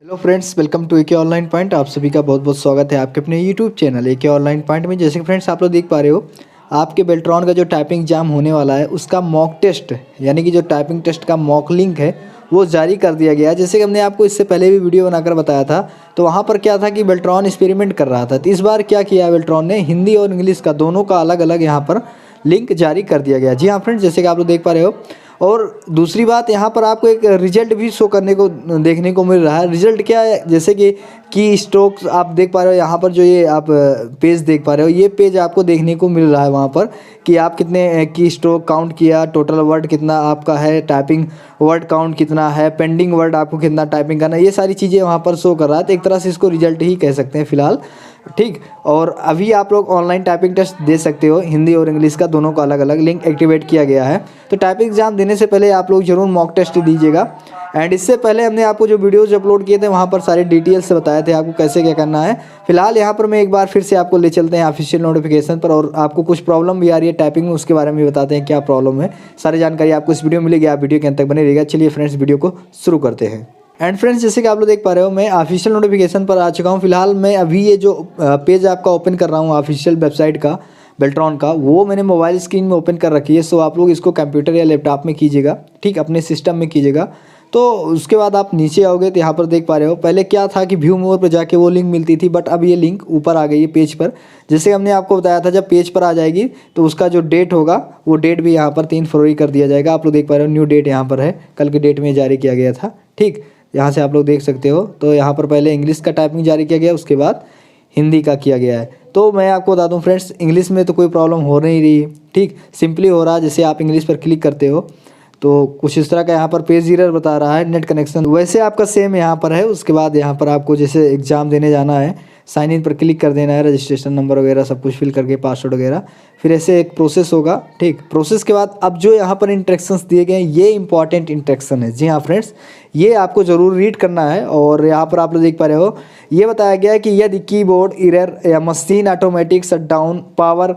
Hello friends, welcome to AK online point. आप सभी का बहुत बहुत स्वागत है आपके अपने YouTube channel AK online point में। जैसे कि फ्रेंड्स आप लोग देख पा रहे हो, आपके बेल्ट्रॉन का जो टाइपिंग एग्जाम होने वाला है उसका मॉक टेस्ट यानी कि जो टाइपिंग टेस्ट का मॉक लिंक है वो जारी कर दिया गया है। जैसे कि हमने आपको इससे पहले भी वीडियो बनाकर बताया था, तो वहाँ पर क्या था कि बेल्ट्रॉन एक्सपेरिमेंट कर रहा था। तो इस बार क्या किया बेल्ट्रॉन ने, हिंदी और इंग्लिश का दोनों का अलग अलग यहाँ पर लिंक जारी कर दिया गया। जी हाँ फ्रेंड्स, जैसे कि आप लोग देख पा रहे हो। और दूसरी बात, यहाँ पर आपको एक रिजल्ट भी शो करने को देखने को मिल रहा है। रिजल्ट क्या है, जैसे कि स्ट्रोक्स आप देख पा रहे हो। यहाँ पर जो ये आप पेज देख पा रहे हो, ये पेज आपको देखने को मिल रहा है वहाँ पर कि आप कितने की स्ट्रोक काउंट किया, टोटल वर्ड कितना आपका है, टाइपिंग वर्ड काउंट कितना है, पेंडिंग वर्ड आपको कितना टाइपिंग करना है, ये सारी चीज़ें वहाँ पर शो कर रहा है। तो एक तरह से इसको रिजल्ट ही कह सकते हैं फिलहाल, ठीक। और अभी आप लोग ऑनलाइन टाइपिंग टेस्ट दे सकते हो, हिंदी और इंग्लिश का दोनों का अलग अलग लिंक एक्टिवेट किया गया है। तो टाइपिंग एग्जाम देने से पहले आप लोग जरूर मॉक टेस्ट दीजिएगा। एंड इससे पहले हमने आपको जो वीडियोज अपलोड किए थे वहाँ पर सारे डिटेल्स से बताए थे आपको कैसे क्या करना है। फिलहाल यहाँ पर मैं एक बार फिर से आपको ले चलते हैं ऑफिशियल नोटिफिकेशन पर, और आपको कुछ प्रॉब्लम भी आ रही है टाइपिंग में, उसके बारे में भी बताते हैं क्या प्रॉब्लम है। सारी जानकारी आपको इस वीडियो में मिलेगी, आप वीडियो के अंत तक बने रहिएगा। चलिए फ्रेंड्स, वीडियो को शुरू करते हैं। एंड फ्रेंड्स, जैसे कि आप लोग देख पा रहे हो, मैं ऑफिशियल नोटिफिकेशन पर आ चुका हूँ। फिलहाल मैं अभी ये जो पेज आपका ओपन कर रहा हूँ ऑफिशियल वेबसाइट का बेल्ट्रॉन का, वो मैंने मोबाइल स्क्रीन में ओपन कर रखी है। सो आप लोग इसको कंप्यूटर या लैपटॉप में कीजिएगा, ठीक, अपने सिस्टम में कीजिएगा। तो उसके बाद आप नीचे आओगे तो यहाँ पर देख पा रहे हो, पहले क्या था कि व्यू मोर पर जाके वो लिंक मिलती थी, बट अब ये लिंक ऊपर आ गई है पेज पर। जैसे हमने आपको बताया था, जब पेज पर आ जाएगी तो उसका जो डेट होगा वो डेट भी यहाँ पर 3 फरवरी कर दिया जाएगा। आप लोग देख पा रहे हो, न्यू डेट यहाँ पर है, कल के डेट में जारी किया गया था, ठीक। यहाँ से आप लोग देख सकते हो। तो यहाँ पर पहले इंग्लिश का टाइपिंग जारी किया गया, उसके बाद हिंदी का किया गया है। तो मैं आपको बता दूं फ्रेंड्स, इंग्लिश में तो कोई प्रॉब्लम हो नहीं रही, ठीक, सिंपली हो रहा है। जैसे आप इंग्लिश पर क्लिक करते हो तो कुछ इस तरह का यहाँ पर पेज एरर बता रहा है, नेट कनेक्शन वैसे आपका सेम यहाँ पर है। उसके बाद यहाँ पर आपको जैसे एग्ज़ाम देने जाना है, साइन इन पर क्लिक कर देना है, रजिस्ट्रेशन नंबर वगैरह सब कुछ फिल करके, पासवर्ड वगैरह, फिर ऐसे एक प्रोसेस होगा, ठीक। प्रोसेस के बाद अब जो यहाँ पर इंस्ट्रक्शंस दिए गए हैं, ये इंपॉर्टेंट इंस्ट्रक्शन है। जी हाँ फ्रेंड्स, ये आपको ज़रूर रीड करना है। और यहाँ पर आप लोग देख पा रहे हो, ये बताया गया है कि यदि कीबोर्ड एरर या मशीन ऑटोमेटिक शटडाउन पावर,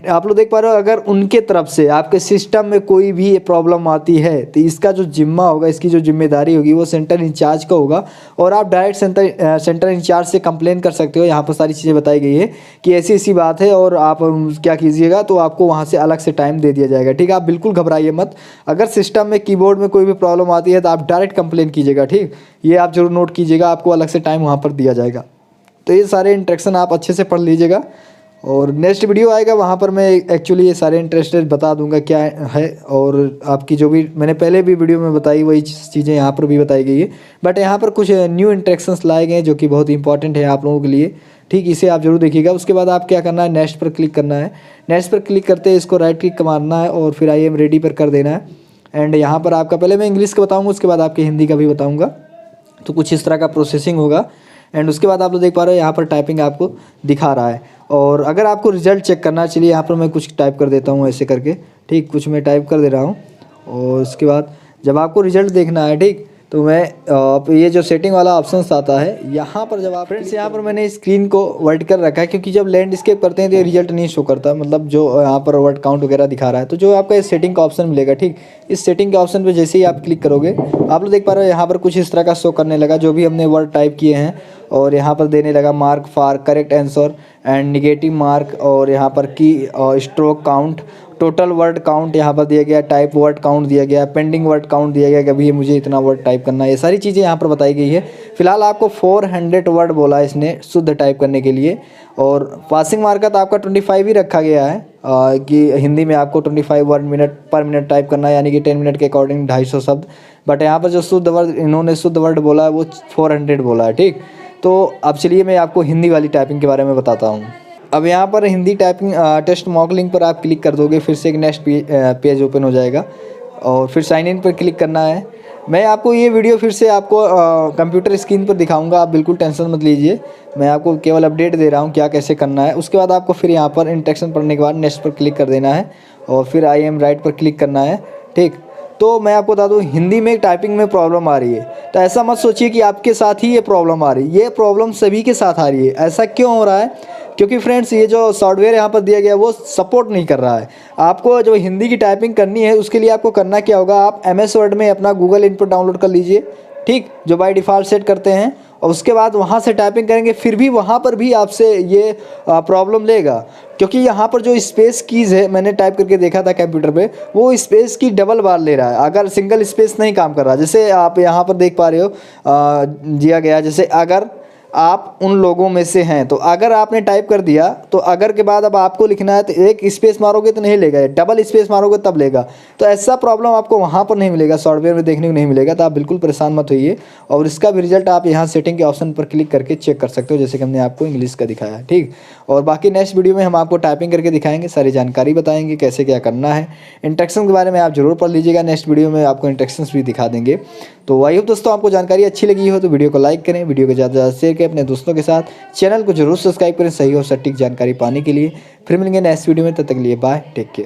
आप लोग देख पा रहे हो, अगर उनके तरफ से आपके सिस्टम में कोई भी प्रॉब्लम आती है तो इसका जो जिम्मा होगा, इसकी जो जिम्मेदारी होगी वो सेंटर इंचार्ज का होगा। और आप डायरेक्ट सेंटर इंचार्ज से कंप्लेन कर सकते हो। यहाँ पर सारी चीज़ें बताई गई है कि ऐसी ऐसी बात है, और आप क्या कीजिएगा, तो आपको वहाँ से अलग से टाइम दे दिया जाएगा, ठीक। आप बिल्कुल घबराइए मत। अगर सिस्टम में कीबोर्ड में कोई भी प्रॉब्लम आती है तो आप डायरेक्ट कंप्लेन कीजिएगा, ठीक। ये आप जरूर नोट कीजिएगा, आपको अलग से टाइम वहाँ पर दिया जाएगा। तो ये सारे इंस्ट्रक्शन आप अच्छे से पढ़ लीजिएगा। और नेक्स्ट वीडियो आएगा, वहाँ पर मैं एक्चुअली ये सारे इंटरेस्टेड बता दूंगा क्या है। और आपकी जो भी मैंने पहले भी वीडियो में बताई वही चीज़ें यहाँ पर भी बताई गई है, बट यहाँ पर कुछ न्यू इंस्ट्रक्शंस लाए गए हैं जो कि बहुत इंपॉर्टेंट है आप लोगों के लिए, ठीक। इसे आप जरूर देखिएगा। उसके बाद आप क्या करना है, नेक्स्ट पर क्लिक करना है। नेक्स्ट पर क्लिक करते हैं, इसको राइट क्लिक मारना है और फिर आई एम रेडी पर कर देना है। एंड यहाँ पर आपका, पहले मैं इंग्लिश का बताऊँगा, उसके बाद आपके हिंदी का भी बताऊँगा। तो कुछ इस तरह का प्रोसेसिंग होगा। एंड उसके बाद आप लोग देख पा रहे हो, यहाँ पर टाइपिंग आपको दिखा रहा है। और अगर आपको रिजल्ट चेक करना है, चलिए यहाँ पर मैं कुछ टाइप कर देता हूँ ऐसे करके, ठीक, कुछ मैं टाइप कर दे रहा हूँ। और उसके बाद जब आपको रिजल्ट देखना है, ठीक, तो मैं ये जो सेटिंग वाला ऑप्शन आता है यहाँ पर, जब आप फ्रेंड्स, यहाँ पर मैंने स्क्रीन को वर्टिकल रखा है, क्योंकि जब लैंडस्केप करते हैं तो ये रिजल्ट नहीं शो करता, मतलब जो यहाँ पर वर्ड काउंट वगैरह दिखा रहा है। तो जो आपका इस सेटिंग का ऑप्शन मिलेगा, ठीक, इस सेटिंग के ऑप्शन पे जैसे ही आप क्लिक करोगे, आप लोग देख पा रहे हो यहाँ पर कुछ इस तरह का शो करने लगा, जो भी हमने वर्ड टाइप किए हैं। और यहाँ पर देने लगा mark for correct answer and negative mark, और यहाँ पर की stroke count, total word count यहाँ पर दिया गया, टाइप वर्ड काउंट दिया गया, पेंडिंग वर्ड काउंट दिया गया कि अभी मुझे इतना वर्ड टाइप करना है। ये सारी चीज़ें यहाँ पर बताई गई है। फिलहाल आपको 400 वर्ड बोला है इसने शुद्ध टाइप करने के लिए। और पासिंग मार्क का तो आपका 25 ही रखा गया है कि हिंदी में आपको 25 वर्ड पर मिनट टाइप करना है, यानी कि 10 मिनट के अकॉर्डिंग 250 शब्द। बट यहाँ पर जो शुद्ध वर्ड इन्होंने शुद्ध वर्ड बोला है वो 400 बोला है, ठीक। तो अब चलिए मैं आपको हिंदी वाली टाइपिंग के बारे में बताता हूँ। अब यहाँ पर Hindi typing test mock link पर आप क्लिक कर दोगे, फिर से एक नेक्स्ट पेज ओपन हो जाएगा, और फिर साइन इन पर क्लिक करना है। मैं आपको ये वीडियो फिर से आपको कंप्यूटर स्क्रीन पर दिखाऊंगा, आप बिल्कुल टेंशन मत लीजिए। मैं आपको केवल अपडेट दे रहा हूँ क्या कैसे करना है। उसके बाद आपको फिर यहाँ पर इंस्ट्रक्शन पढ़ने के बाद नेक्स्ट पर क्लिक कर देना है, और फिर आई एम राइट पर क्लिक करना है, ठीक। तो मैं आपको बता दूं, हिंदी में टाइपिंग में प्रॉब्लम आ रही है तो ऐसा मत सोचिए कि आपके साथ ही ये प्रॉब्लम आ रही है। ये प्रॉब्लम सभी के साथ आ रही है। ऐसा क्यों हो रहा है, क्योंकि फ्रेंड्स ये जो सॉफ्टवेयर यहाँ पर दिया गया है वो सपोर्ट नहीं कर रहा है। आपको जो हिंदी की टाइपिंग करनी है उसके लिए आपको करना क्या होगा, आप MS वर्ड में अपना गूगल इनपुट डाउनलोड कर लीजिए, ठीक, जो बाय डिफ़ॉल्ट सेट करते हैं, और उसके बाद वहाँ से टाइपिंग करेंगे, फिर भी वहाँ पर भी आपसे ये प्रॉब्लम लेगा, क्योंकि यहाँ पर जो स्पेस कीज़ है, मैंने टाइप करके देखा था कंप्यूटर पे, वो स्पेस की डबल बार ले रहा है। अगर सिंगल स्पेस नहीं काम कर रहा, जैसे आप यहाँ पर देख पा रहे हो दिया गया, जैसे अगर आप उन लोगों में से हैं, तो अगर आपने टाइप कर दिया, तो अगर के बाद अब आपको लिखना है तो एक स्पेस मारोगे तो नहीं लेगा, डबल स्पेस मारोगे तब लेगा। तो ऐसा प्रॉब्लम आपको वहाँ पर नहीं मिलेगा, सॉफ्टवेयर में देखने को नहीं मिलेगा। तो आप बिल्कुल परेशान मत होइए, और इसका भी रिजल्ट आप यहाँ सेटिंग के ऑप्शन पर क्लिक करके चेक कर सकते हो, जैसे कि हमने आपको इंग्लिश का दिखाया है। ठीक, और बाकी नेक्स्ट वीडियो में हम आपको टाइपिंग करके दिखाएंगे, सारी जानकारी बताएंगे कैसे क्या करना है। इंस्ट्रक्शन के बारे में आप जरूर पढ़ लीजिएगा, नेक्स्ट वीडियो में आपको इंस्ट्रक्शंस भी दिखा देंगे। तो आई होप दोस्तों आपको जानकारी अच्छी लगी हो तो वीडियो को लाइक करें, वीडियो को ज़्यादा से ज़्यादा शेयर करें अपने दोस्तों के साथ, चैनल को जरूर सब्सक्राइब करें सही और सटीक जानकारी पाने के लिए। फिर मिलेंगे नेक्स्ट वीडियो में, तब तक के लिए बाय, टेक केयर।